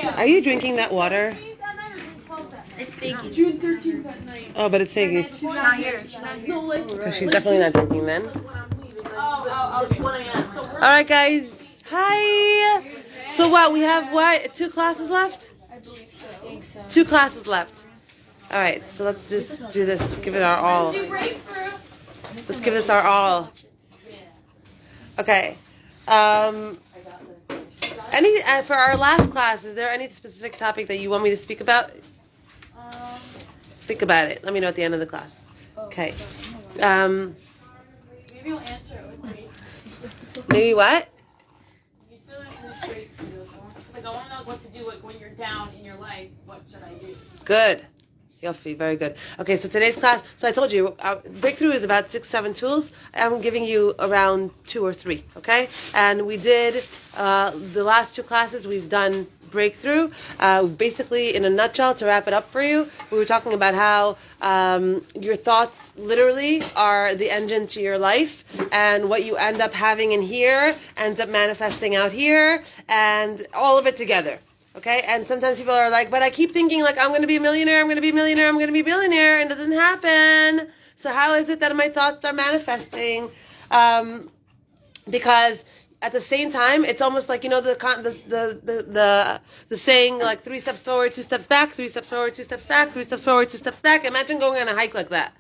Are you drinking that water? It's fake. June 13th at night. Oh, but it's fake. She's not here. She's not here. No, like, She's definitely not drinking then. okay. 1 a.m. So All right, guys. Hi. So what? We have what? 2 classes left? I believe so. 2 classes left. All right. So let's just do this. Give it our all. Do breakthrough. Let's give this our all. Okay. Any for our last class, is there any specific topic that you want me to speak about? Think about it. Let me know at the end of the class. Okay. Maybe I'll answer it with me. Maybe what? You still didn't finish breakthrough. Like, I want to know what to do. Like, when you're down in your life, what should I do? Good. Yofi, very good. Okay, so today's class, so I told you, Breakthrough is about 6-7 tools. I'm giving you around 2 or 3, okay? And we did, the last 2 classes, we've done Breakthrough. Basically, in a nutshell, to wrap it up for you, we were talking about how your thoughts literally are the engine to your life, and what you end up having in here ends up manifesting out here, and all of it together. Okay, and sometimes people are like, but I keep thinking like I'm going to be a millionaire, I'm going to be a millionaire, I'm going to be a billionaire, and it doesn't happen. So how is it that my thoughts are manifesting? Because at the same time, it's almost like, you know, the saying like 3 steps forward, 2 steps back, 3 steps forward, 2 steps back, 3 steps forward, 2 steps back. Imagine going on a hike like that.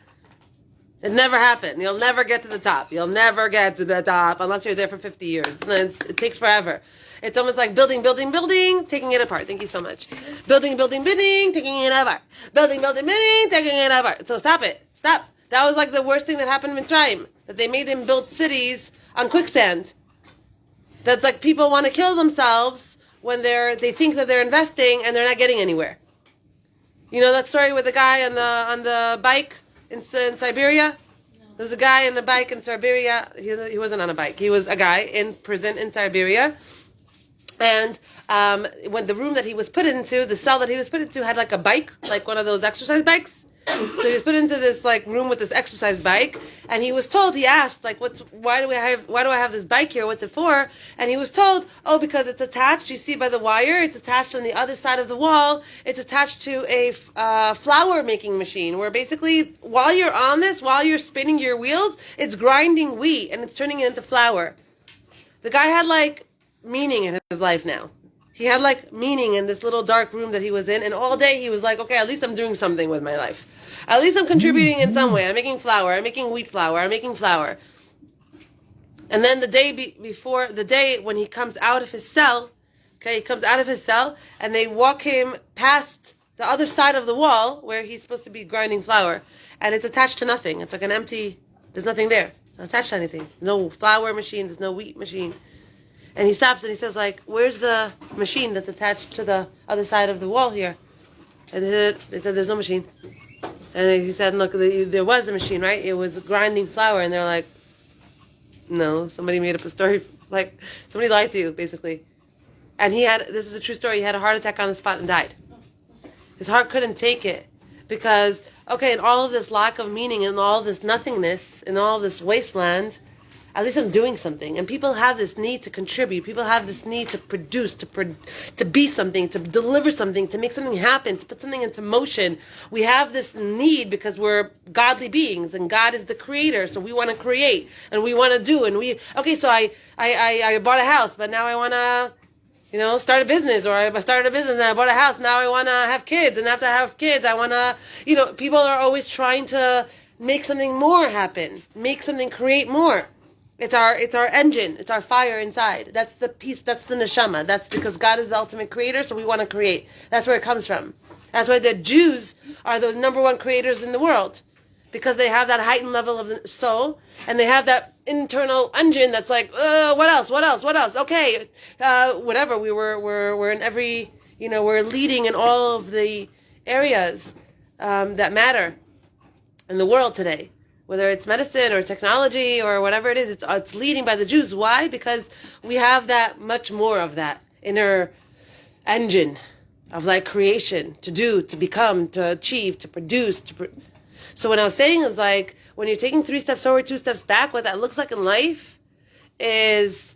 It never happened. You'll never get to the top. You'll never get to the top unless you're there for 50 years. It takes forever. It's almost like building, taking it apart. Thank you so much. Building, taking it apart. Building, taking it apart. So stop it. Stop. That was like the worst thing that happened in Mitzrayim. That they made them build cities on quicksand. That's like people want to kill themselves when they think that they're investing and they're not getting anywhere. You know that story with the guy on the bike in Siberia? No. There was a guy on a bike in Siberia. He wasn't on a bike. He was a guy in prison in Siberia. And when the room that he was put into, the cell that he was put into had like a bike, like one of those exercise bikes. So he was put into this like room with this exercise bike, and he asked like, why do I have this bike here? What's it for? And he was told, oh, because it's attached. You see by the wire, it's attached on the other side of the wall. It's attached to a flour making machine, where basically while you're spinning your wheels, it's grinding wheat and it's turning it into flour. The guy had like meaning in his life now. He had like meaning in this little dark room that he was in, and all day he was like, okay, at least I'm doing something with my life. At least I'm contributing in some way. I'm making flour. I'm making wheat flour. I'm making flour. And then the day before, the day when he comes out of his cell, okay, he comes out of his cell, and they walk him past the other side of the wall where he's supposed to be grinding flour, and it's attached to nothing. It's like an empty, there's nothing there. It's not attached to anything. No flour machine. There's no wheat machine. And he stops and he says, like, where's the machine that's attached to the other side of the wall here? And they said, there's no machine. And he said, look, there was a machine, right? It was grinding flour. And they're like, no, somebody made up a story. Like, somebody lied to you, basically. And this is a true story, he had a heart attack on the spot and died. His heart couldn't take it. Because, okay, in all of this lack of meaning, in all of this nothingness, in all of this wasteland, at least I'm doing something. And people have this need to contribute. People have this need to produce, to be something, to deliver something, to make something happen, to put something into motion. We have this need because we're godly beings, and God is the creator. So we want to create, and we want to do, so I bought a house, but now I want to, start a business, or I started a business and I bought a house. Now I want to have kids, and after I have kids, I want to, people are always trying to make something more happen, create more. It's our engine. It's our fire inside. That's the piece. That's the neshama. That's because God is the ultimate creator, so we want to create. That's where it comes from. That's why the Jews are the number one creators in the world, because they have that heightened level of soul, and they have that internal engine that's like, what else? Okay, whatever. We're in every, we're leading in all of the areas that matter in the world today. Whether it's medicine or technology or whatever it is, it's leading by the Jews. Why? Because we have that much more of that inner engine of like creation, to do, to become, to achieve, to produce. So what I was saying is like, when you're taking 3 steps forward, 2 steps back, what that looks like in life is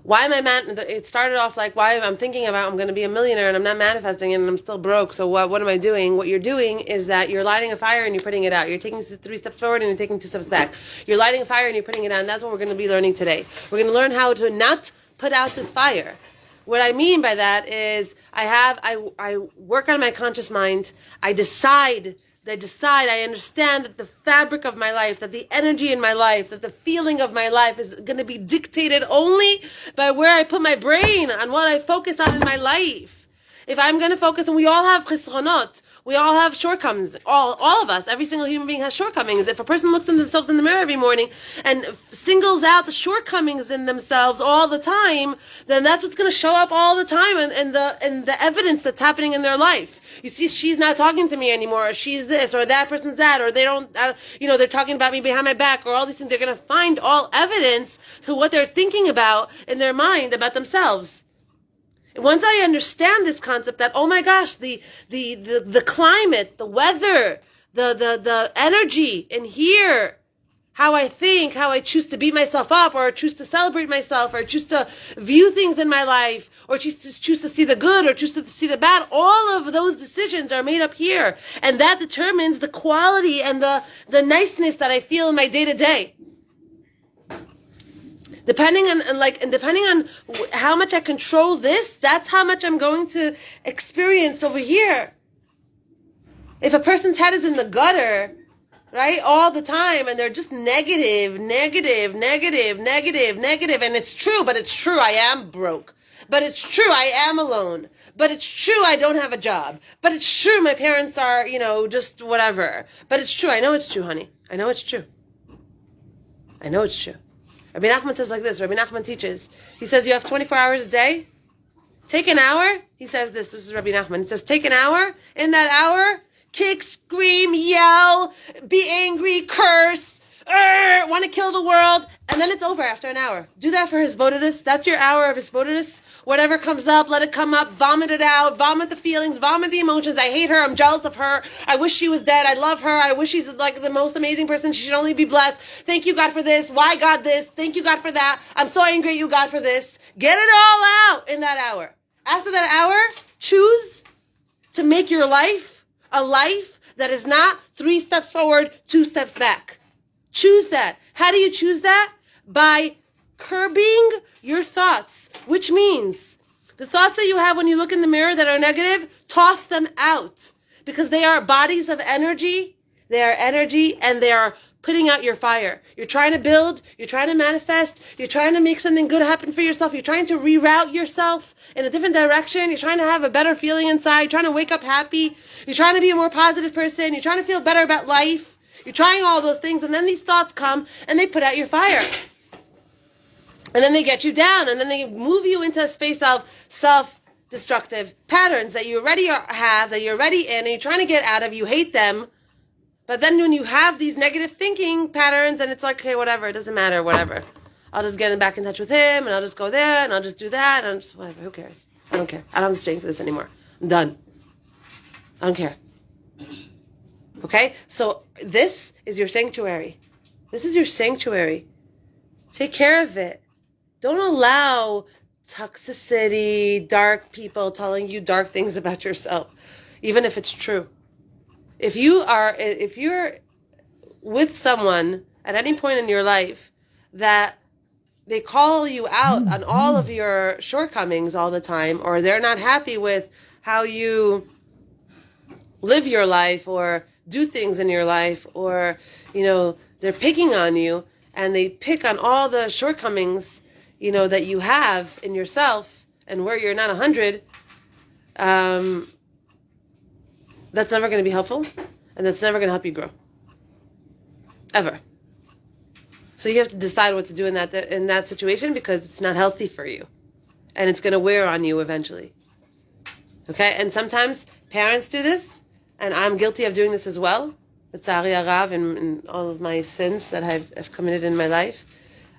Why am it started off like, why I'm thinking about I'm going to be a millionaire and I'm not manifesting it and I'm still broke. So what am I doing? What you're doing is that you're lighting a fire and you're putting it out. You're taking 3 steps forward and you're taking 2 steps back. You're lighting a fire and you're putting it out. And that's what we're going to be learning today. We're going to learn how to not put out this fire. What I mean by that is I work on my conscious mind. I understand that the fabric of my life, that the energy in my life, that the feeling of my life is going to be dictated only by where I put my brain, on what I focus on in my life. If I'm going to focus, and we all have chisronot, we all have shortcomings, all of us, every single human being has shortcomings. If a person looks at themselves in the mirror every morning and singles out the shortcomings in themselves all the time, then that's what's going to show up all the time in the evidence that's happening in their life. You see, she's not talking to me anymore, or she's this, or that person's that, or they don't, they're talking about me behind my back, or all these things. They're going to find all evidence to what they're thinking about in their mind about themselves. Once I understand this concept that, oh my gosh, the climate, the weather, the energy in here, how I think, how I choose to beat myself up, or choose to celebrate myself, or choose to view things in my life, or choose to see the good, or choose to see the bad, all of those decisions are made up here. And that determines the quality and the niceness that I feel in my day-to-day. Depending on how much I control this, that's how much I'm going to experience over here. If a person's head is in the gutter, right, all the time, and they're just negative, and it's true, but it's true, I am broke. But it's true, I am alone. But it's true, I don't have a job. But it's true, my parents are, just whatever. But it's true, I know it's true, honey. I know it's true. I know it's true. Rabbi Nachman says like this. Rabbi Nachman teaches. He says you have 24 hours a day. Take an hour. He says this. This is Rabbi Nachman. He says take an hour. In that hour, kick, scream, yell, be angry, curse, want to kill the world, and then it's over after an hour. Do that for Hisbodedus. That's your hour of Hisbodedus. Whatever comes up, let it come up. Vomit it out. Vomit the feelings. Vomit the emotions. I hate her. I'm jealous of her. I wish she was dead. I love her. I wish she's like the most amazing person. She should only be blessed. Thank you, God, for this. Why, God, this? Thank you, God, for that. I'm so angry at you, God, for this. Get it all out in that hour. After that hour, choose to make your life a life that is not 3 steps forward, 2 steps back. Choose that. How do you choose that? By curbing your thoughts, which means the thoughts that you have when you look in the mirror that are negative, toss them out, because they are bodies of energy. They are energy, and they are putting out your fire. You're trying to build, you're trying to manifest, you're trying to make something good happen for yourself, you're trying to reroute yourself in a different direction, you're trying to have a better feeling inside, you're trying to wake up happy, you're trying to be a more positive person, you're trying to feel better about life, you're trying all those things, and then these thoughts come, and they put out your fire. And then they get you down, and then they move you into a space of self-destructive patterns that you already have, that you're already in, and you're trying to get out of, you hate them. But then when you have these negative thinking patterns, and it's like, okay, whatever, it doesn't matter, whatever. I'll just get back in touch with him, and I'll just go there, and I'll just do that, and just whatever, who cares? I don't care. I don't have the strength for this anymore. I'm done. I don't care. Okay? So this is your sanctuary. This is your sanctuary. Take care of it. Don't allow toxicity, dark people telling you dark things about yourself, even if it's true. If you're with someone at any point in your life that they call you out on all of your shortcomings all the time, or they're not happy with how you live your life or do things in your life, or, they're picking on you, and they pick on all the shortcomings, that you have in yourself, and where you're not 100, that's never going to be helpful, and that's never going to help you grow. Ever. So you have to decide what to do in that situation, because it's not healthy for you, and it's going to wear on you eventually. Okay? And sometimes parents do this, and I'm guilty of doing this as well. B'tzari harav, in all of my sins that I've committed in my life,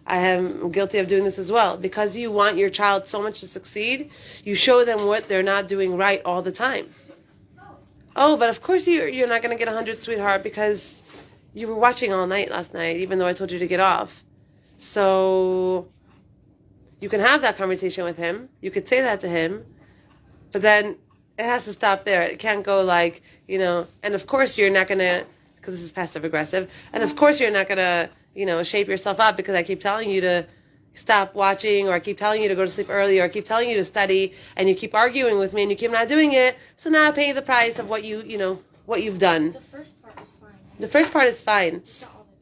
I am guilty of doing this as well. Because you want your child so much to succeed, you show them what they're not doing right all the time. Oh, but of course you're not going to get 100, sweetheart, because you were watching all night last night, even though I told you to get off. So You can have that conversation with him. You could say that to him. But then it has to stop there. It can't go like, and of course you're not going to, because this is passive aggressive, and of course you're not going to, shape yourself up because I keep telling you to stop watching, or I keep telling you to go to sleep early, or I keep telling you to study, and you keep arguing with me and you keep not doing it. So now I pay the price of what what you've done. The first part is fine. The first part is fine. It's not all the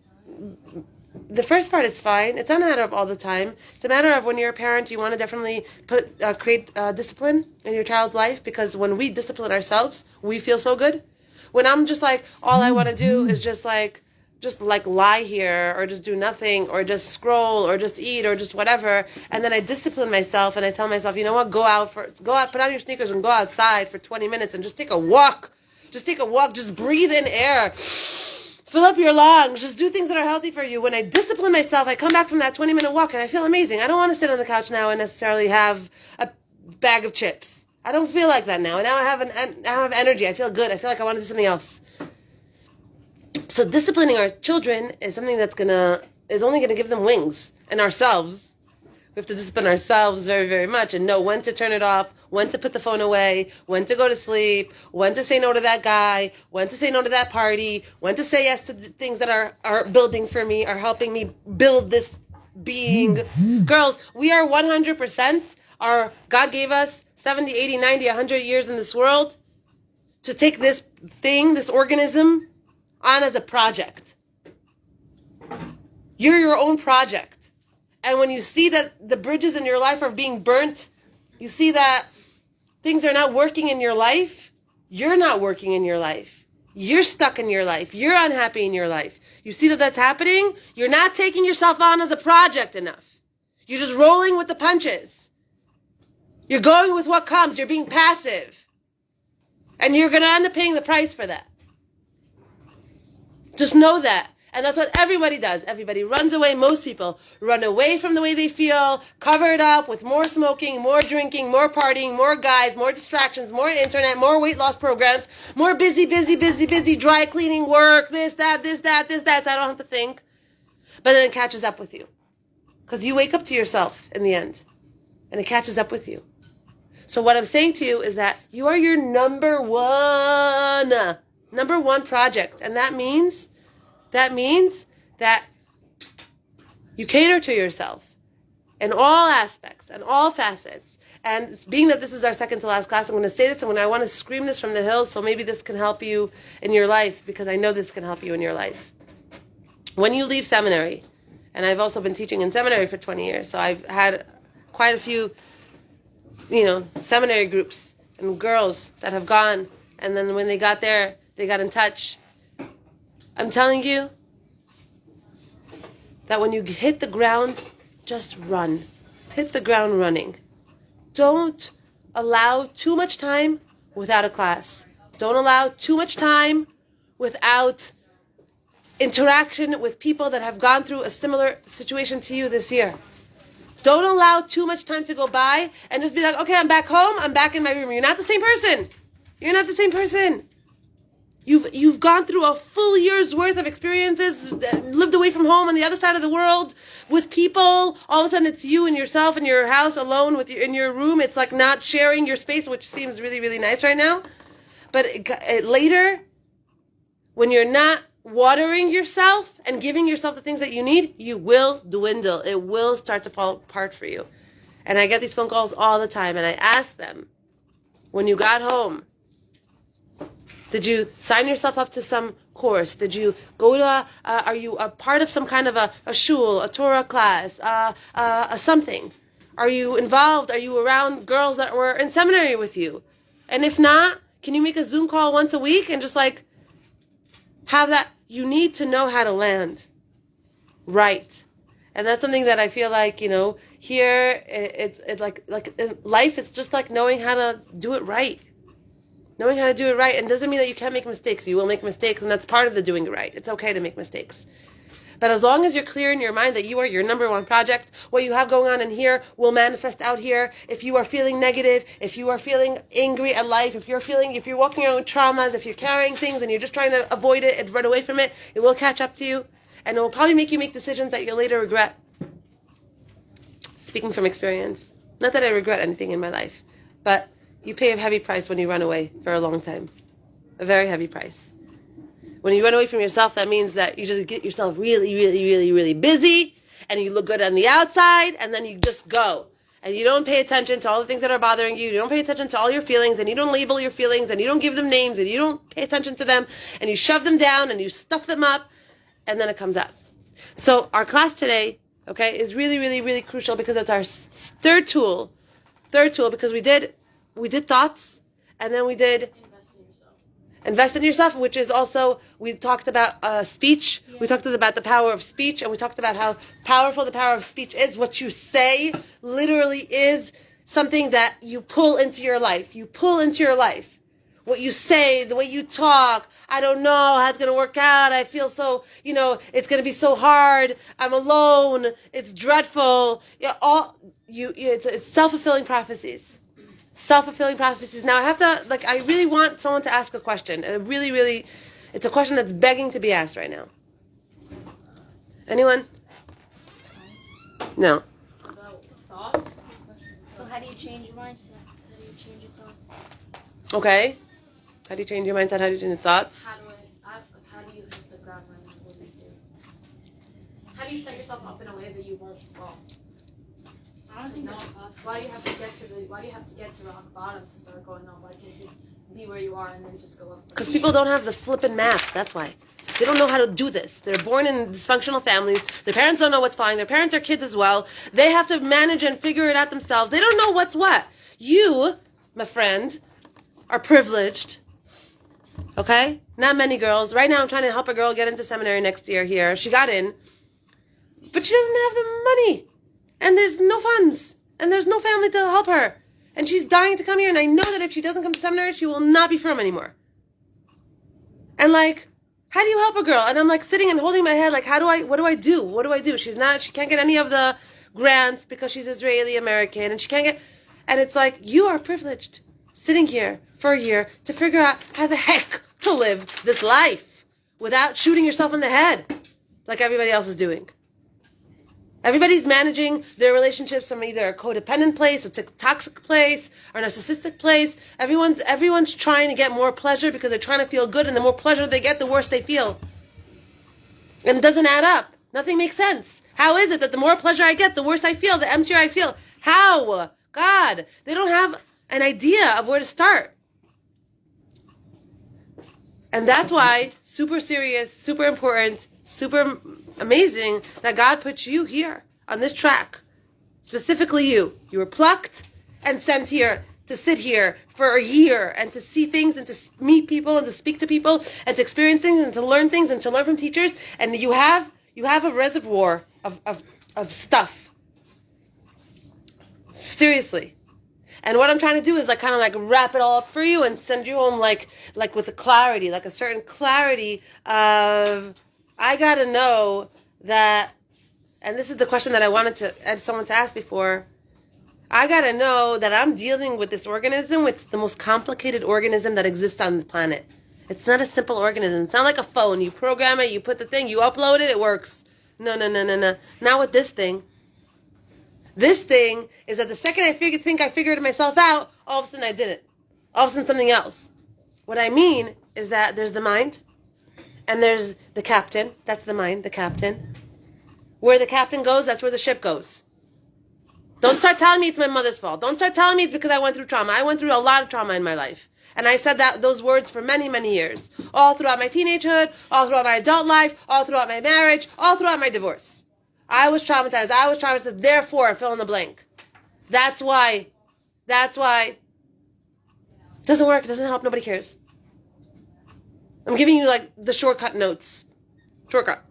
time. The first part is fine. It's not a matter of all the time. It's a matter of when you're a parent, you want to definitely create discipline in your child's life, because when we discipline ourselves, we feel so good. When I'm just like, all I want to do is just lie here, or just do nothing, or just scroll, or just eat, or just whatever, and then I discipline myself and I tell myself, you know what, go out, put on your sneakers and go outside for 20 minutes and just take a walk. Just breathe in air. Fill up your lungs. Just do things that are healthy for you. When I discipline myself, I come back from that 20-minute walk and I feel amazing. I don't want to sit on the couch now and necessarily have a bag of chips. I don't feel like that now. And now I have energy. I feel good. I feel like I want to do something else. So disciplining our children is something is only gonna give them wings. And ourselves, we have to discipline ourselves very, very much and know when to turn it off, when to put the phone away, when to go to sleep, when to say no to that guy, when to say no to that party, when to say yes to things that are building for me, are helping me build this being. Girls, we are 100%. God gave us 70, 80, 90, 100 years in this world to take this thing, this organism, on as a project. You're your own project. And when you see that the bridges in your life are being burnt, you see that things are not working in your life, you're not working in your life. You're stuck in your life. You're unhappy in your life. You see that that's happening, you're not taking yourself on as a project enough. You're just rolling with the punches. You're going with what comes. You're being passive. And you're going to end up paying the price for that. Just know that. And that's what everybody does. Everybody runs away. Most people run away from the way they feel, cover it up with more smoking, more drinking, more partying, more guys, more distractions, more internet, more weight loss programs, more busy, dry cleaning work, this, that, so I don't have to think. But then it catches up with you. Because you wake up to yourself in the end. And it catches up with you. So what I'm saying to you is that you are your number one project. And that means that you cater to yourself in all aspects and all facets. And being that this is our second to last class, I'm going to say this, and I want to scream this from the hills, so maybe this can help you in your life, because I know this can help you in your life. When you leave seminary, and I've also been teaching in seminary for 20 years, so I've had quite a few, seminary groups and girls that have gone, and then when they got there, they got in touch. I'm telling you that when you hit the ground, just run. Hit the ground running. Don't allow too much time without a class. Don't allow too much time without interaction with people that have gone through a similar situation to you this year. Don't allow too much time to go by and just be like, okay, I'm back home, I'm back in my room. You're not the same person. You're not the same person. You've gone through a full year's worth of experiences, lived away from home on the other side of the world with people. All of a sudden it's you and yourself in your house alone in your room. It's like not sharing your space, which seems really, really nice right now. But later, when you're not watering yourself and giving yourself the things that you need, you will dwindle. It will start to fall apart for you. And I get these phone calls all the time, and I ask them, when you got home, did you sign yourself up to some course? Did you go to are you a part of some kind of a shul, a Torah class, a something? Are you involved? Are you around girls that were in seminary with you? And if not, can you make a Zoom call once a week and just have that? You need to know how to land right. And that's something that I feel like, here it's like in life, it's just like knowing how to do it right. Knowing how to do it right. And doesn't mean that you can't make mistakes. You will make mistakes, and that's part of the doing it right. It's okay to make mistakes. But as long as you're clear in your mind that you are your number one project, what you have going on in here will manifest out here. If you are feeling negative, if you are feeling angry at life, if you're walking around with traumas, if you're carrying things and you're just trying to avoid it and run away from it, it will catch up to you. And it will probably make you make decisions that you'll later regret. speaking from experience. Not that I regret anything in my life, but you pay a heavy price when you run away for a long time. A very heavy price. When you run away from yourself, that means that you just get yourself really, really, really, really busy, and you look good on the outside, and then you just go. And you don't pay attention to all the things that are bothering you. You don't pay attention to all your feelings, and you don't label your feelings, and you don't give them names, and you don't pay attention to them, and you shove them down, and you stuff them up, and then it comes out. So our class today, okay, is really, really, really crucial because it's our third tool, because we did thoughts, and then we did invest in yourself, which is also, we talked about speech. Yeah. We talked about the power of speech, and we talked about how powerful the power of speech is. What you say literally is something that you pull into your life. You pull into your life. What you say, the way you talk, I don't know how it's going to work out. I feel so, it's going to be so hard. I'm alone. It's dreadful. It's self-fulfilling prophecies. Self-fulfilling prophecies. Now I really want someone to ask a question. It's a question that's begging to be asked right now. Anyone? No. About thoughts? So how do you change your mindset? How do you change your thoughts? Okay. How do you change your mindset? How do you change your thoughts? How do you hit the ground running? What do you do? How do you set yourself up in a way that you won't fall? I don't think that's possible. Why do you have to get to rock bottom to start going on? Why can't you be where you are and then just go up? Because people don't have the flippin' map. That's why. They don't know how to do this. They're born in dysfunctional families. Their parents don't know what's fine. Their parents are kids as well. They have to manage and figure it out themselves. They don't know what's what. You, my friend, are privileged. Okay? Not many girls. Right now I'm trying to help a girl get into seminary next year here. She got in. But she doesn't have the money. And there's no funds. And there's no family to help her. And she's dying to come here. And I know that if she doesn't come to seminary, she will not be from anymore. And how do you help a girl? And I'm sitting and holding my head what do I do? What do I do? She can't get any of the grants because she's Israeli American. And she can't get, and it's you are privileged sitting here for a year to figure out how the heck to live this life without shooting yourself in the head like everybody else is doing. Everybody's managing their relationships from either a codependent place, a toxic place, or a narcissistic place. Everyone's trying to get more pleasure because they're trying to feel good, and the more pleasure they get, the worse they feel. And it doesn't add up. Nothing makes sense. How is it that the more pleasure I get, the worse I feel, the emptier I feel? How? God, they don't have an idea of where to start. And that's why, super serious, super important, super amazing that God put you here on this track. Specifically you. You were plucked and sent here to sit here for a year and to see things and to meet people and to speak to people and to experience things and to learn things and to learn from teachers. And you have a reservoir of stuff. Seriously. And what I'm trying to do is wrap it all up for you and send you home with a clarity, a certain clarity of, I gotta know that, and this is the question that I wanted someone to ask before, I gotta know that I'm dealing with this organism. It's the most complicated organism that exists on the planet. It's not a simple organism. It's not like a phone. You program it, you put the thing, you upload it, it works. No. Not with this thing. This thing is that the second I think I figured myself out, all of a sudden I did it. All of a sudden something else. What I mean is that there's the mind, and there's the captain. That's the mind, the captain. Where the captain goes, that's where the ship goes. Don't start telling me it's my mother's fault. Don't start telling me it's because I went through trauma. I went through a lot of trauma in my life. And I said those words for many, many years. All throughout my teenagehood, all throughout my adult life, all throughout my marriage, all throughout my divorce. I was traumatized. Therefore, fill in the blank. That's why. It doesn't work. It doesn't help. Nobody cares. I'm giving you the shortcut notes. Shortcut.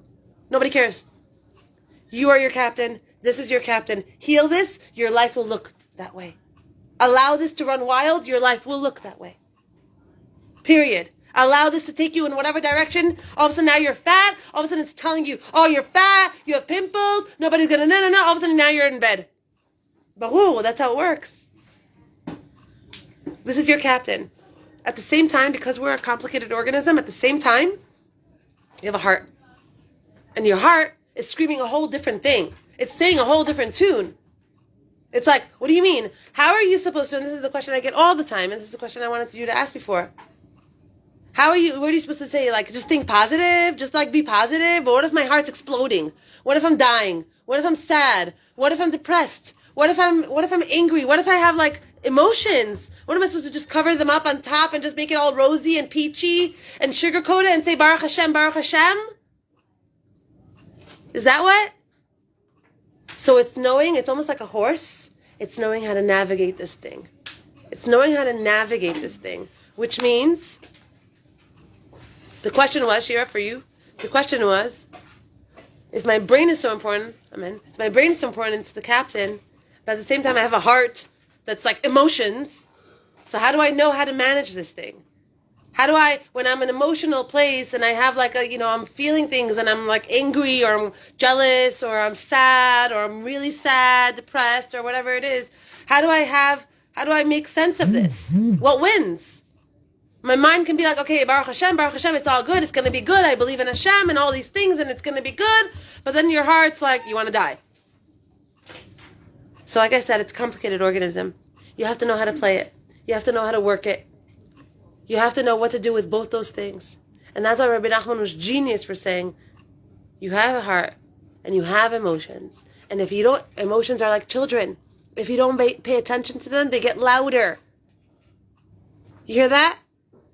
Nobody cares. You are your captain. This is your captain. Heal this. Your life will look that way. Allow this to run wild. Your life will look that way. Period. Allow this to take you in whatever direction. All of a sudden now you're fat. All of a sudden it's telling you, oh, you're fat. You have pimples. Nobody's going to, no. All of a sudden now you're in bed. But whoo, that's how it works. This is your captain. At the same time, because we're a complicated organism, at the same time, you have a heart. And your heart is screaming a whole different thing. It's saying a whole different tune. It's like, what do you mean? How are you supposed to, and this is the question I get all the time, and this is the question I wanted you to ask before. What are you supposed to say? Like, just think positive? Just like be positive? But what if my heart's exploding? What if I'm dying? What if I'm sad? What if I'm depressed? What if I'm angry? What if I have like emotions? What am I supposed to just cover them up on top and just make it all rosy and peachy and sugarcoat it and say Baruch Hashem, Baruch Hashem? Is that what? So it's almost like a horse. It's knowing how to navigate this thing. It's knowing how to navigate this thing, which means the question was, Shira, for you, the question was, if my brain is so important, amen, if my brain is so important, it's the captain, but at the same time I have a heart that's like emotions, so how do I know how to manage this thing? How do I, when I'm in an emotional place and I have like I'm feeling things and I'm like angry or I'm jealous or I'm sad or I'm really sad, depressed or whatever it is, how do I make sense of this? What wins? My mind can be like, okay, Baruch Hashem, it's all good, it's going to be good, I believe in Hashem and all these things and it's going to be good, but then your heart's like, you want to die. So like I said, it's a complicated organism. You have to know how to play it. You have to know how to work it. You have to know what to do with both those things. And that's why Rabbi Nachman was genius for saying, you have a heart and you have emotions. And if you don't, emotions are like children. If you don't pay attention to them, they get louder. You hear that?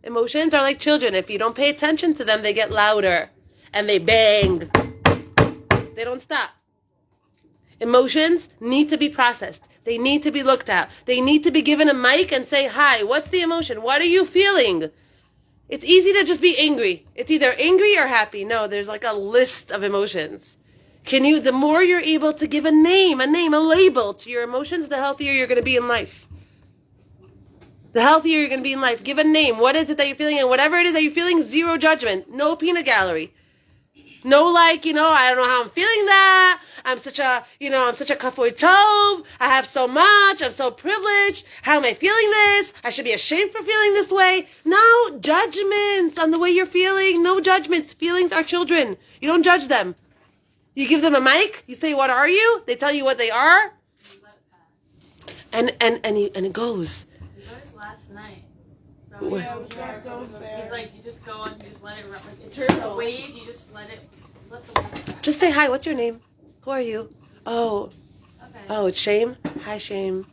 Emotions are like children. If you don't pay attention to them, they get louder. And they bang. They don't stop. Emotions need to be processed. They need to be looked at. They need to be given a mic and say, hi, what's the emotion? What are you feeling? It's easy to just be angry. It's either angry or happy. No, there's like a list of emotions. The more you're able to give a name, a label to your emotions, the healthier you're going to be in life. The healthier you're going to be in life. Give a name. What is it that you're feeling? And whatever it is that you're feeling, zero judgment. No peanut gallery. No, I don't know how I'm feeling that. I'm such a kafoi tov. I have so much. I'm so privileged. How am I feeling this? I should be ashamed for feeling this way. No judgments on the way you're feeling. No judgments. Feelings are children. You don't judge them. You give them a mic. You say, what are you? They tell you what they are. And it goes. We noticed last night. Where? He's like, you just go and you just let it run. Like it's Turtle. a wave. You just let the wave. Just say hi. What's your name? Who are you? Oh, Okay. it's Shame. Hi, Shame.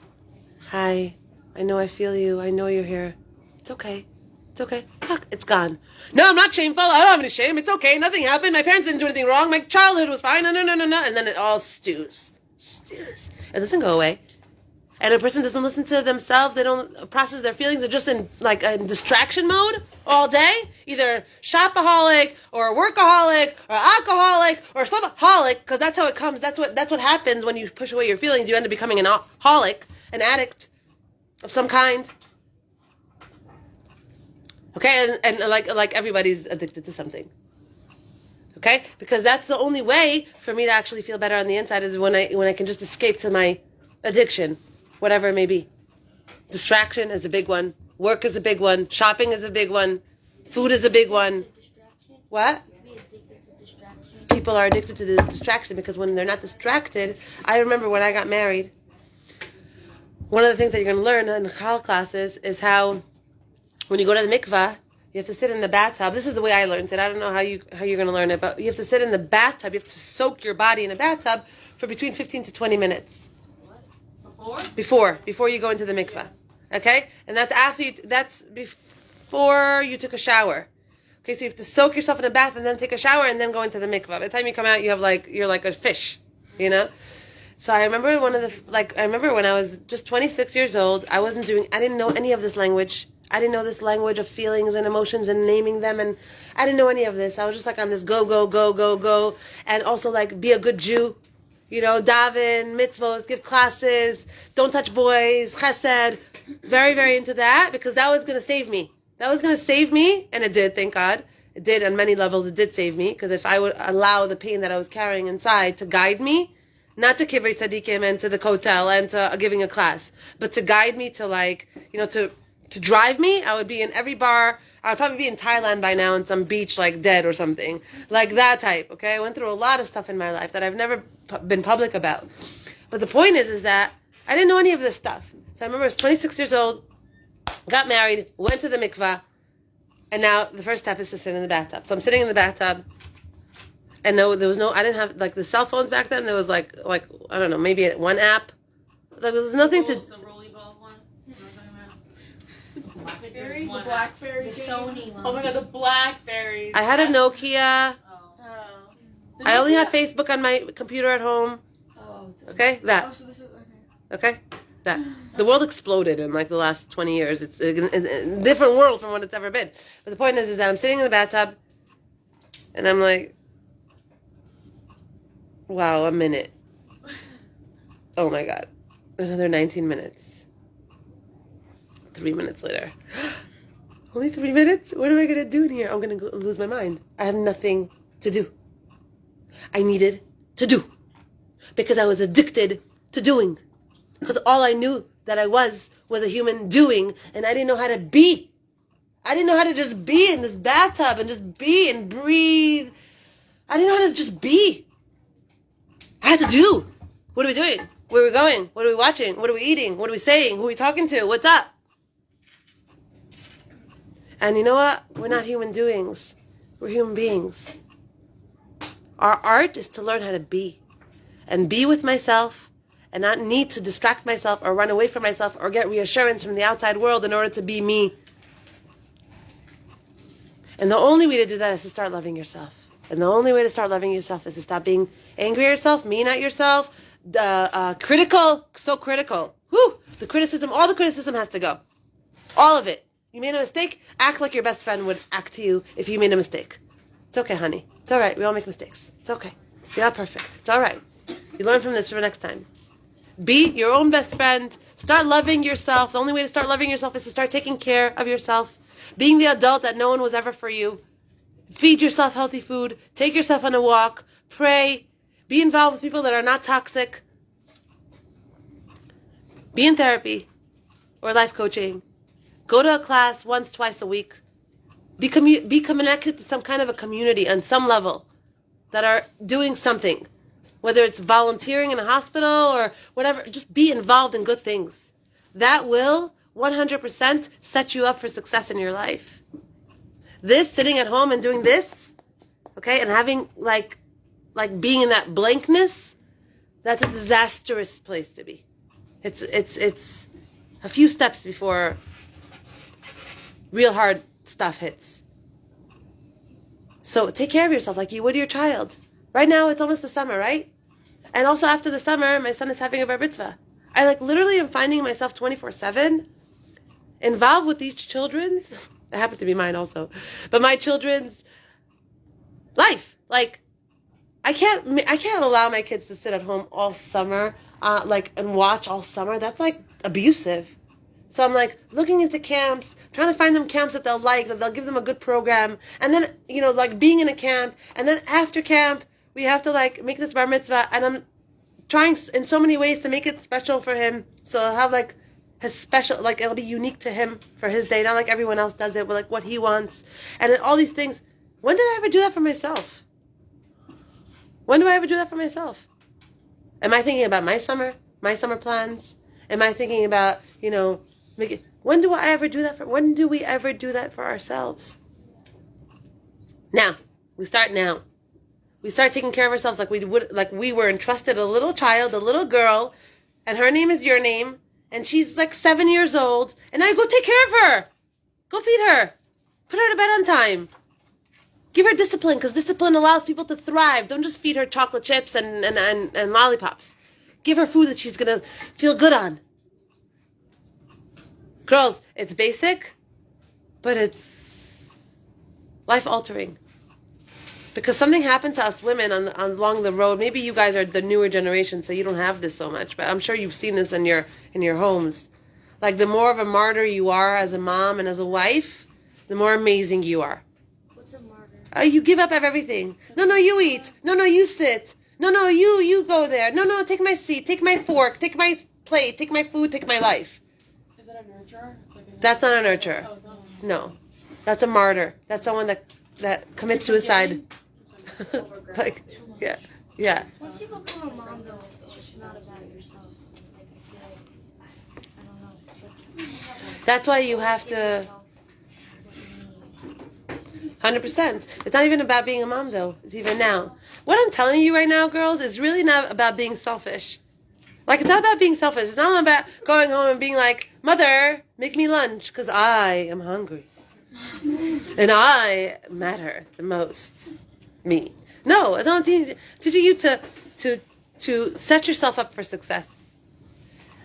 Hi. I know I feel you. I know you're here. It's okay. It's okay. Fuck, it's gone. No, I'm not shameful. I don't have any shame. It's okay. Nothing happened. My parents didn't do anything wrong. My childhood was fine. No. And then it all stews. It doesn't go away. And a person doesn't listen to themselves. They don't process their feelings. They're just in distraction mode all day. Either shopaholic or workaholic or alcoholic or some holic, because that's how it comes. That's what happens when you push away your feelings. You end up becoming an holic, an addict of some kind. Okay, and like everybody's addicted to something. Okay, because that's the only way for me to actually feel better on the inside is when I can just escape to my addiction. Whatever it may be. Distraction is a big one. Work is a big one. Shopping is a big one. Food is a big one. What? Be addicted to distraction. People are addicted to the distraction because when they're not distracted, I remember when I got married, one of the things that you're going to learn in the Chal classes is how when you go to the mikvah, you have to sit in the bathtub. This is the way I learned it. I don't know how you're going to learn it, but you have to sit in the bathtub. You have to soak your body in a bathtub for between 15 to 20 minutes. Before you go into the mikvah, okay, and that's before you took a shower. Okay, so you have to soak yourself in a bath and then take a shower and then go into the mikvah. By the time you come out, you're like a fish, you know. So I remember when I was just 26 years old, I didn't know any of this language. I didn't know this language of feelings and emotions and naming them, and I didn't know any of this. I was just like on this go, and also like be a good Jew. Daven, mitzvos, give classes, don't touch boys, chesed. Very, very into that because that was going to save me. That was going to save me, and it did, thank God. It did on many levels. It did save me because if I would allow the pain that I was carrying inside to guide me, not to kivrei tzadikim and to the kotel and to giving a class, but to guide me to to drive me, I would be in every bar. I would probably be in Thailand by now on some beach, like dead or something. Like that type, okay? I went through a lot of stuff in my life that I've never been public about. But the point is that I didn't know any of this stuff. So I remember I was 26 years old, got married, went to the mikvah, and now the first step is to sit in the bathtub. So I'm sitting in the bathtub, and I didn't have, like, the cell phones back then. There was, like I don't know, maybe one app. There was nothing to... The rolly ball one? You know what I'm talking about? Blackberry? The One app. Blackberry The game? Sony one. Oh my god, the Blackberry. I had a Nokia. Oh. Oh. I only had Facebook on my computer at home. Oh, Okay? Oh, That. so this is Okay? That. The world exploded in, like, the last 20 years. It's a different world from what it's ever been. But the point is that I'm sitting in the bathtub, and I'm like, wow, a minute. Oh my God. Another 19 minutes. 3 minutes later. Only 3 minutes? What am I going to do in here? I'm going to lose my mind. I have nothing to do. I needed to do. Because I was addicted to doing. Because all I knew that I was a human doing, and I didn't know how to be. I didn't know how to just be in this bathtub and just be and breathe. I didn't know how to just be. I had to do. What are we doing? Where are we going? What are we watching? What are we eating? What are we saying? Who are we talking to? What's up? And you know what? We're not human doings. We're human beings. Our art is to learn how to be. And be with myself. And not need to distract myself or run away from myself or get reassurance from the outside world in order to be me. And the only way to do that is to start loving yourself. And the only way to start loving yourself is to stop being angry at yourself, mean at yourself, critical, so critical. Whew! All the criticism has to go. All of it. You made a mistake, act like your best friend would act to you if you made a mistake. It's okay, honey. It's all right. We all make mistakes. It's okay. You're not perfect. It's all right. You learn from this for next time. Be your own best friend. Start loving yourself. The only way to start loving yourself is to start taking care of yourself. Being the adult that no one was ever for you. Feed yourself healthy food. Take yourself on a walk. Pray. Be involved with people that are not toxic. Be in therapy or life coaching. Go to a class once, twice a week. Be connected to some kind of a community on some level that are doing something. Whether it's volunteering in a hospital or whatever, just be involved in good things. That will 100% set you up for success in your life. This, sitting at home and doing this, okay, and having like being in that blankness, that's a disastrous place to be. It's a few steps before real hard stuff hits. So take care of yourself like you would your child. Right now, it's almost the summer, right? And also after the summer, my son is having a bar mitzvah. I literally am finding myself 24/7 involved with these children's. It happened to be mine also, but my children's life. I can't allow my kids to sit at home all summer, and watch all summer. That's abusive. So I'm looking into camps, trying to find them camps that they'll like, that they'll give them a good program, and then being in a camp, and then after camp. We have to make this bar mitzvah, and I'm trying in so many ways to make it special for him. So I'll have his special, it'll be unique to him for his day, not like everyone else does it, but what he wants, and all these things. When did I ever do that for myself? When do I ever do that for myself? Am I thinking about my summer plans? Am I thinking about when do I ever do that when do we ever do that for ourselves? Now we start now. We start taking care of ourselves like we were entrusted a little child, a little girl, and her name is your name, and she's 7 years old, and now go take care of her. Go feed her. Put her to bed on time. Give her discipline, because discipline allows people to thrive. Don't just feed her chocolate chips and lollipops. Give her food that she's going to feel good on. Girls, it's basic, but it's life-altering. Because something happened to us women along the road. Maybe you guys are the newer generation, so you don't have this so much. But I'm sure you've seen this in your homes. The more of a martyr you are as a mom and as a wife, the more amazing you are. What's a martyr? You give up everything. No, you eat. No, you sit. No, you go there. No, take my seat. Take my fork. Take my plate. Take my food. Take my life. Is that a nurturer? That's not a nurturer. No. That's a martyr. That's someone that commits suicide. Yeah. Once you become a mom, though, it's just not about yourself. I feel That's why you have to. 100%. It's not even about being a mom, though. It's even now. What I'm telling you right now, girls, is really not about being selfish. Like, it's not about being selfish. It's not about going home and being like, Mother, make me lunch, because I am hungry. And I matter the most. Me. No, it's not teaching you to set yourself up for success.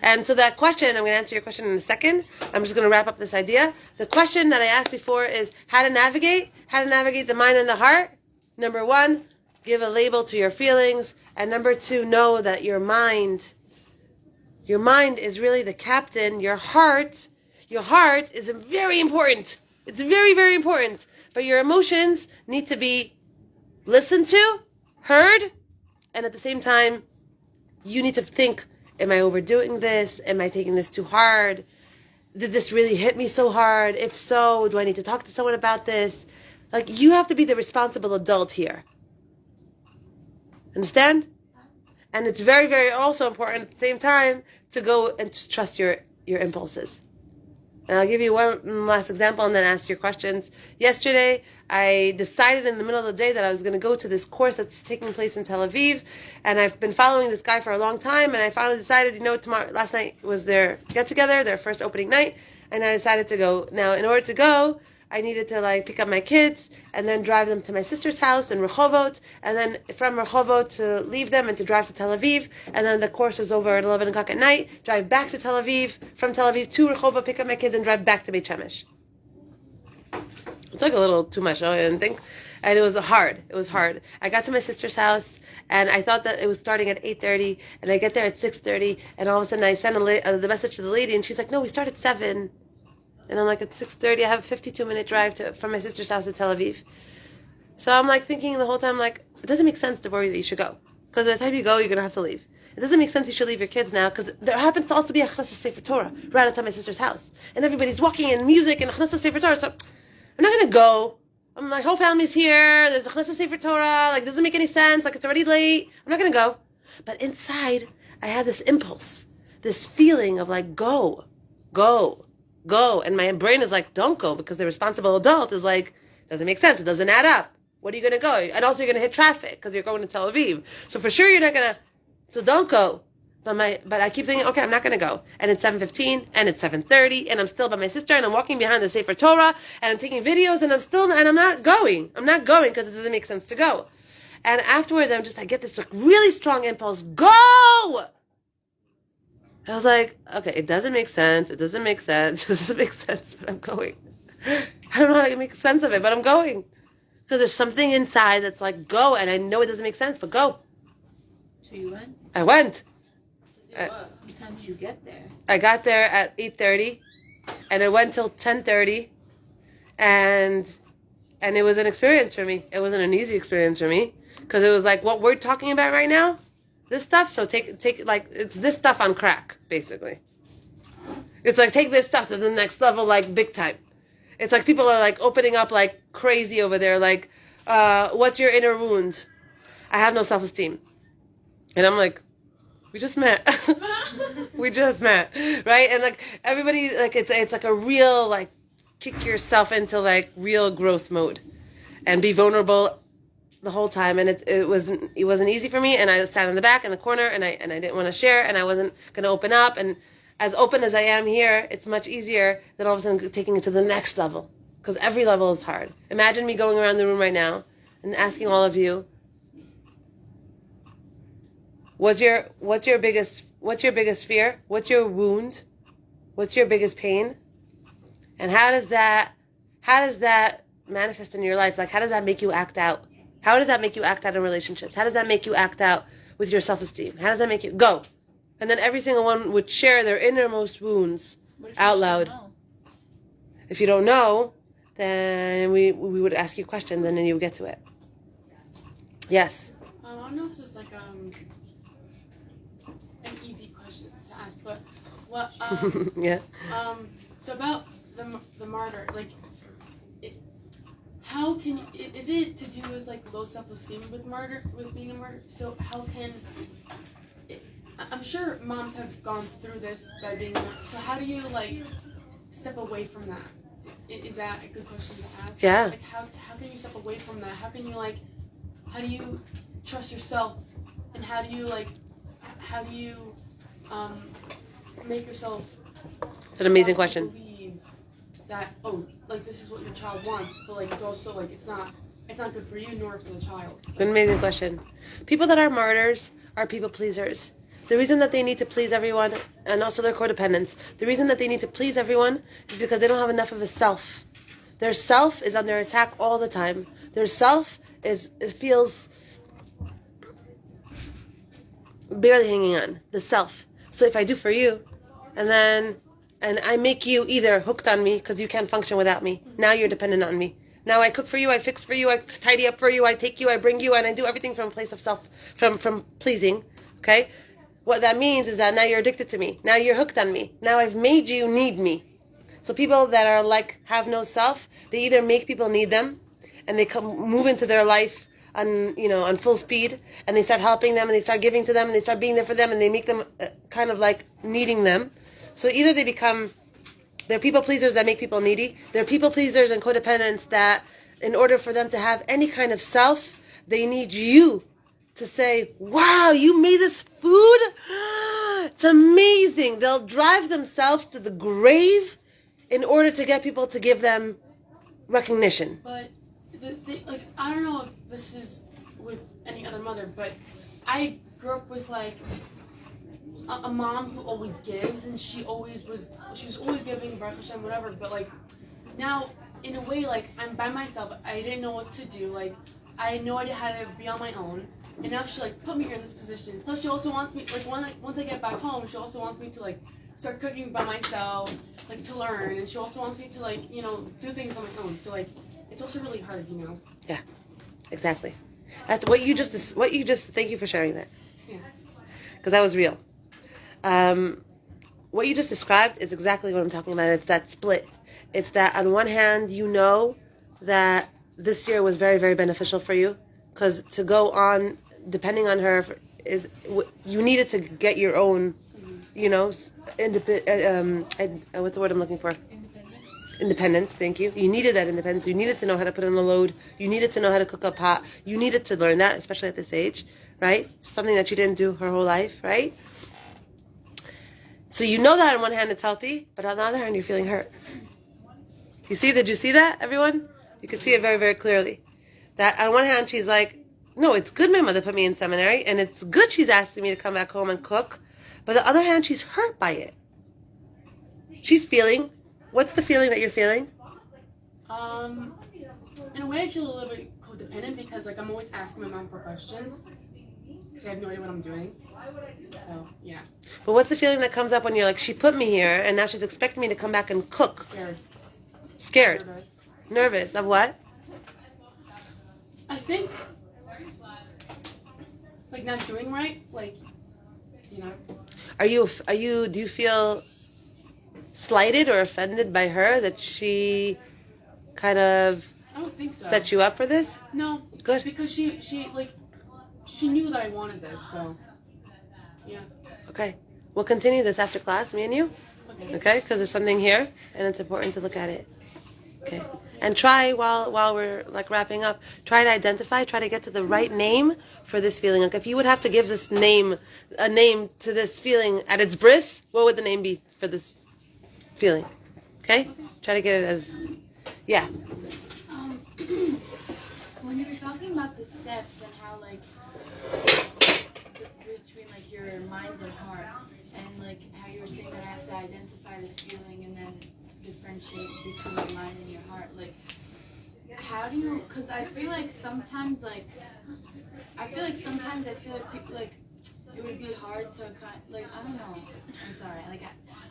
And so that question, I'm going to answer your question in a second. I'm just going to wrap up this idea. The question that I asked before is how to navigate the mind and the heart. Number 1, give a label to your feelings. And number 2, know that your mind is really the captain. Your heart is very important. It's very, very important. But your emotions need to be listened to, heard, and at the same time, you need to think, am I overdoing this? Am I taking this too hard? Did this really hit me so hard? If so, do I need to talk to someone about this? Like, you have to be the responsible adult here. Understand? And it's very, very also important at the same time to go and to trust your impulses. And I'll give you one last example and then ask your questions. Yesterday, I decided in the middle of the day that I was going to go to this course that's taking place in Tel Aviv. And I've been following this guy for a long time. And I finally decided, last night was their get-together, their first opening night. And I decided to go. Now, in order to go, I needed to pick up my kids and then drive them to my sister's house in Rehovot, and then from Rehovot to leave them and to drive to Tel Aviv, and then the course was over at 11 o'clock at night, drive back to Tel Aviv, from Tel Aviv to Rehovot, pick up my kids and drive back to Beit Shemesh. It took a little too much, I didn't think, and it was hard. I got to my sister's house, and I thought that it was starting at 8:30, and I get there at 6:30, and all of a sudden I send the message to the lady, and she's like, no, we start at 7. And I'm like, at 6:30, I have a 52-minute drive from my sister's house to Tel Aviv. So I'm thinking the whole time, it doesn't make sense to worry that you should go. Because by the time you go, you're going to have to leave. It doesn't make sense you should leave your kids now, because there happens to also be a Chnesses Sefer Torah right outside my sister's house. And everybody's walking and music and Chnesses Sefer Torah. So I'm not going to go. My whole family's here. There's a Chnesses Sefer Torah. It doesn't make any sense. It's already late. I'm not going to go. But inside, I had this impulse, this feeling of go. And my brain is don't go, because the responsible adult is doesn't make sense. It doesn't add up. What are you going to go? And also you're going to hit traffic because you're going to Tel Aviv. So for sure you're not going to, so don't go. But I keep thinking, okay, I'm not going to go. And it's 7:15 and it's 7:30 and I'm still by my sister and I'm walking behind the Sefer Torah and I'm taking videos and I'm not going. I'm not going because it doesn't make sense to go. And afterwards I get this really strong impulse, go! I was like, okay, it doesn't make sense, but I'm going. I don't know how to make sense of it, but I'm going. Because there's something inside that's go, and I know it doesn't make sense, but go. So you went? I went. What time did you get there? I got there at 8:30, and it went till 10:30, and it was an experience for me. It wasn't an easy experience for me, because it was what we're talking about right now. This stuff, so take it's this stuff on crack, basically. It's take this stuff to the next level, big time. It's people are opening up crazy over there, what's your inner wound? I have no self-esteem. And I'm we just met. Right? And everybody, it's a real, kick yourself into real growth mode and be vulnerable the whole time, and it wasn't easy for me, and I sat in the back in the corner, and I didn't want to share, and I wasn't going to open up, and as open as I am here, it's much easier than all of a sudden taking it to the next level, because every level is hard. Imagine me going around the room right now and asking all of you, what's your biggest fear? What's your wound? What's your biggest pain? And how does that manifest in your life? How does that make you act out? How does that make you act out in relationships? How does that make you act out with your self-esteem? How does that make you go? And then every single one would share their innermost wounds out loud. If you don't know, then we would ask you questions and then you would get to it. Yes? I don't know if this is an easy question to ask, but what? Yeah. So about the martyr, how can is it to do with low self-esteem with being a martyr? So how can I'm sure moms have gone through this by being a martyr. So how do you step away from that? Is that a good question to ask? Yeah. Like how can you step away from that? How can you how do you trust yourself, and how do you make yourself It's an amazing want to question. believe that this is what your child wants, but it's also it's not good for you nor for the child. An amazing question. People that are martyrs are people pleasers. The reason that they need to please everyone, and also their codependents, the reason that they need to please everyone is because they don't have enough of a self. Their self is under attack all the time. Their self feels barely hanging on. The self. So if I do for you, and I make you either hooked on me because you can't function without me, now you're dependent on me. Now I cook for you, I fix for you, I tidy up for you, I take you, I bring you, and I do everything from a place of self, from pleasing, okay? What that means is that now you're addicted to me. Now you're hooked on me. Now I've made you need me. So people that are have no self, they either make people need them, and they move into their life on full speed, and they start helping them, and they start giving to them, and they start being there for them, and they make them kind of needing them. So either they're people pleasers that make people needy. They're people pleasers and codependents that, in order for them to have any kind of self, they need you to say, wow, you made this food? It's amazing. They'll drive themselves to the grave in order to get people to give them recognition. But I don't know if this is with any other mother, but I grew up with a mom who always gives, and she was always giving, Baruch Hashem, whatever, but now in a way I'm by myself. I didn't know what to do. I had no idea how to be on my own, and now she put me here in this position. Plus she also wants me once I get back home, she also wants me to start cooking by myself, to learn, and she also wants me to do things on my own. So it's also really hard, Yeah, exactly. That's what you just thank you for sharing that. Yeah. Because that was real. What you just described is exactly what I'm talking about. It's that split. It's that on one hand, that this year was very, very beneficial for you, because to go on depending on her you needed to get your own, what's the word I'm looking for? Independence, thank you. You needed that independence. You needed to know how to put on a load. You needed to know how to cook a pot. You needed to learn that, especially at this age, right? Something that you didn't do her whole life, right? So that on one hand it's healthy, but on the other hand you're feeling hurt. Did you see that, everyone? You could see it very, very clearly. That on one hand she's no, it's good my mother put me in seminary, and it's good she's asking me to come back home and cook, but on the other hand she's hurt by it. She's feeling, what's the feeling that you're feeling? In a way I feel a little bit codependent, because I'm always asking my mom for questions, because I have no idea what I'm doing. So, yeah. But what's the feeling that comes up when you're she put me here, and now she's expecting me to come back and cook? Scared. Nervous of what? I think, not doing right, do you feel slighted or offended by her that she kind of I don't think so. set you up for this? No. Good. Because she knew that I wanted this, so, yeah. Okay. We'll continue this after class, me and you. Okay? Because there's something here, and it's important to look at it. Okay. And try, while we're wrapping up, try to get to the right name for this feeling. If you would have to give this a name to this feeling at its bris, what would the name be for this feeling? Okay? Try to get it as, yeah. When you were talking about the steps and how between your mind and heart, and how you were saying that I have to identify the feeling and then differentiate between your mind and your heart, how do you, because I feel sometimes people it would be hard to I don't know, I'm sorry,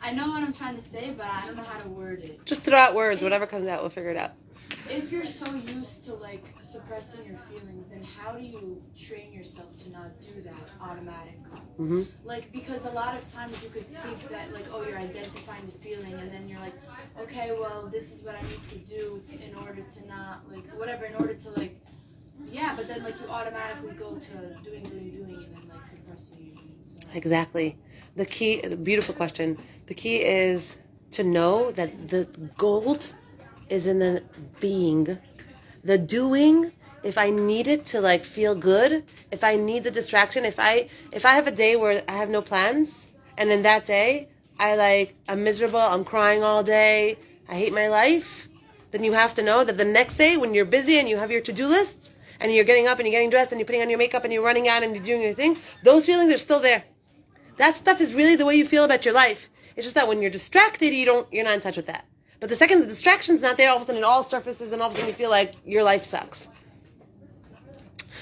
I know what I'm trying to say, but I don't know how to word it. Just throw out words, whatever comes out, we'll figure it out. If you're so used to suppressing your feelings, then how do you train yourself to not do that automatically? Mm-hmm. Because a lot of times you could think that you're identifying the feeling, and then you're okay, well, this is what I need to do in order to not yeah, but then you automatically go to doing, and then suppressing. So. Exactly. The key, beautiful question. The key is to know that the gold is in the being. The doing, if I need it to like feel good, if I need the distraction, if I have a day where I have no plans, and in that day I'm miserable, I'm crying all day, I hate my life, then you have to know that the next day when you're busy and you have your to-do lists and you're getting up and you're getting dressed and you're putting on your makeup and you're running out and you're doing your thing, those feelings are still there. That stuff is really the way you feel about your life. It's just that when you're distracted, you're not in touch with that. But the second the distraction's not there, all of a sudden it all surfaces and all of a sudden you feel like your life sucks.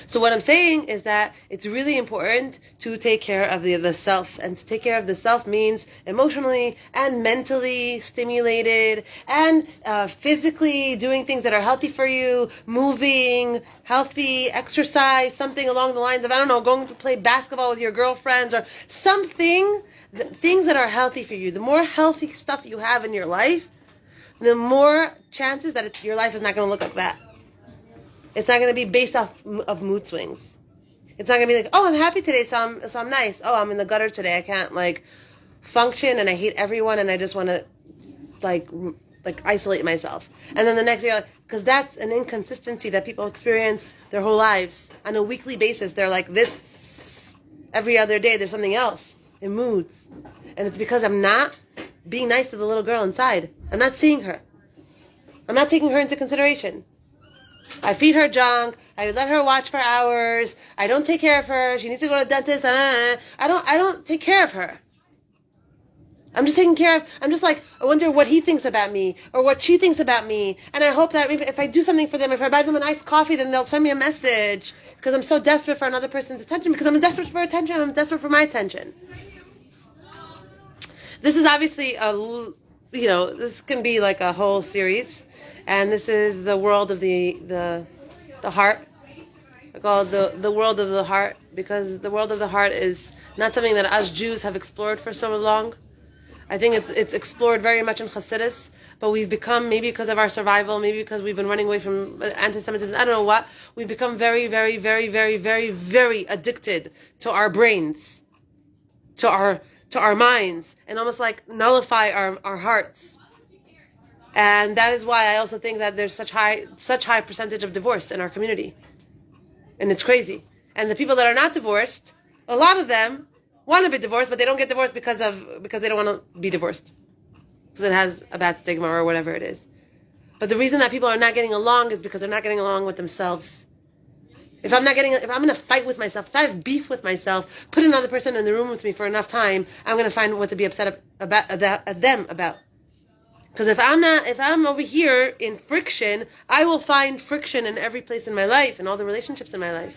So what I'm saying is that it's really important to take care of the self. And to take care of the self means emotionally and mentally stimulated and physically doing things that are healthy for you, moving, healthy, exercise, something along the lines of, I don't know, going to play basketball with your girlfriends or something, things that are healthy for you. The more healthy stuff you have in your life, the more chances that your life is not going to look like that. It's not going to be based off of mood swings. It's not going to be like, oh, I'm happy today, so I'm nice. Oh, I'm in the gutter today. I can't like function and I hate everyone and I just want to like isolate myself. And then the next day, because that's an inconsistency that people experience their whole lives on a weekly basis. They're like this every other day. There's something else in moods, and it's because I'm not being nice to the little girl inside. I'm not seeing her. I'm not taking her into consideration. I feed her junk. I let her watch for hours. I don't take care of her. She needs to go to the dentist. I don't take care of her. I'm just like, I wonder what he thinks about me or what she thinks about me. And I hope that if I do something for them, if I buy them a nice coffee, then they'll send me a message because I'm so desperate for another person's attention, because I'm desperate for attention. I'm desperate for my attention. This is obviously this can be like a whole series. And this is the world of the heart. I call it the world of the heart, because the world of the heart is not something that us Jews have explored for so long. I think it's explored very much in Hasidus, but we've become, maybe because of our survival, maybe because we've been running away from anti-Semitism, I don't know what, we've become very, very, very, very, very, very addicted to our brains, to our minds, and almost like nullify our hearts. And that is why I also think that there's such high percentage of divorce in our community. And it's crazy. And the people that are not divorced, a lot of them want to be divorced, but they don't get divorced because they don't want to be divorced. Because it has a bad stigma or whatever it is. But the reason that people are not getting along is because they're not getting along with themselves. If I'm in a fight with myself, if I have beef with myself, put another person in the room with me for enough time, I'm going to find what to be upset at them about. Because if I'm over here in friction, I will find friction in every place in my life, in all the relationships in my life.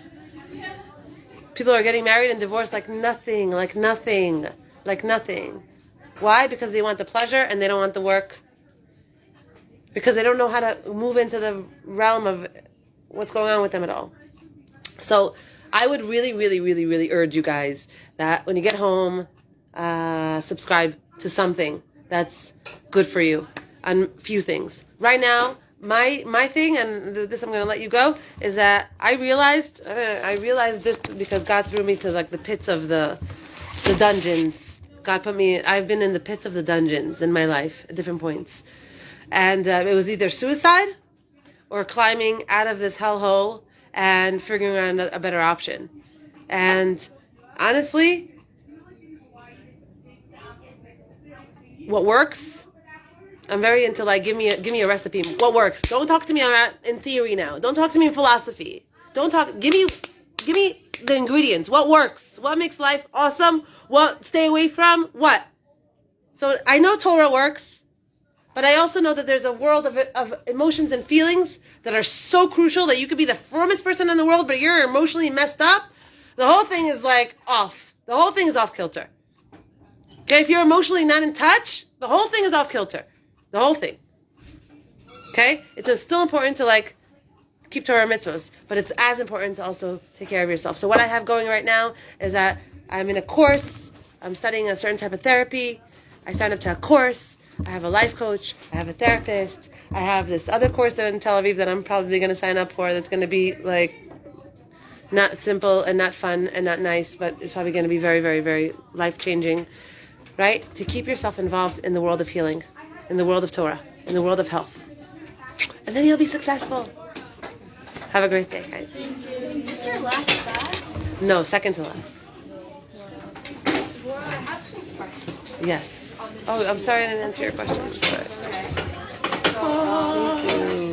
People are getting married and divorced like nothing. Why? Because they want the pleasure and they don't want the work. Because they don't know how to move into the realm of what's going on with them at all. So I would really, really, really, really urge you guys that when you get home, subscribe to something that's good for you on a few things. Right now, my thing, and this I'm going to let you go, is that I realized this because God threw me to like the pits of the dungeons. I've been in the pits of the dungeons in my life at different points. And it was either suicide or climbing out of this hellhole and figuring out a better option. And honestly, what works? I'm very into like give me a recipe. What works? Don't talk to me in theory now. Don't talk to me in philosophy. Give me the ingredients. What works? What makes life awesome? What stay away from? What? So I know Torah works, but I also know that there's a world of emotions and feelings that are so crucial that you could be the firmest person in the world, but you're emotionally messed up. The whole thing is like off. The whole thing is off kilter. Okay, if you're emotionally not in touch, the whole thing is off kilter. The whole thing. Okay? It's still important to like keep Torah mitzvahs, but it's as important to also take care of yourself. So what I have going right now is that I'm in a course. I'm studying a certain type of therapy. I signed up to a course. I have a life coach. I have a therapist. I have this other course that in Tel Aviv that I'm probably going to sign up for that's going to be like not simple and not fun and not nice, but it's probably going to be very, very, very life-changing. Right? To keep yourself involved in the world of healing. in the world of Torah, in the world of health. And then you'll be successful. Have a great day, guys. Is this your last class? No, second to last. Well, I have some questions. Yes. Oh, I'm sorry I didn't answer your question. I'm sorry. Okay. So, Thank you.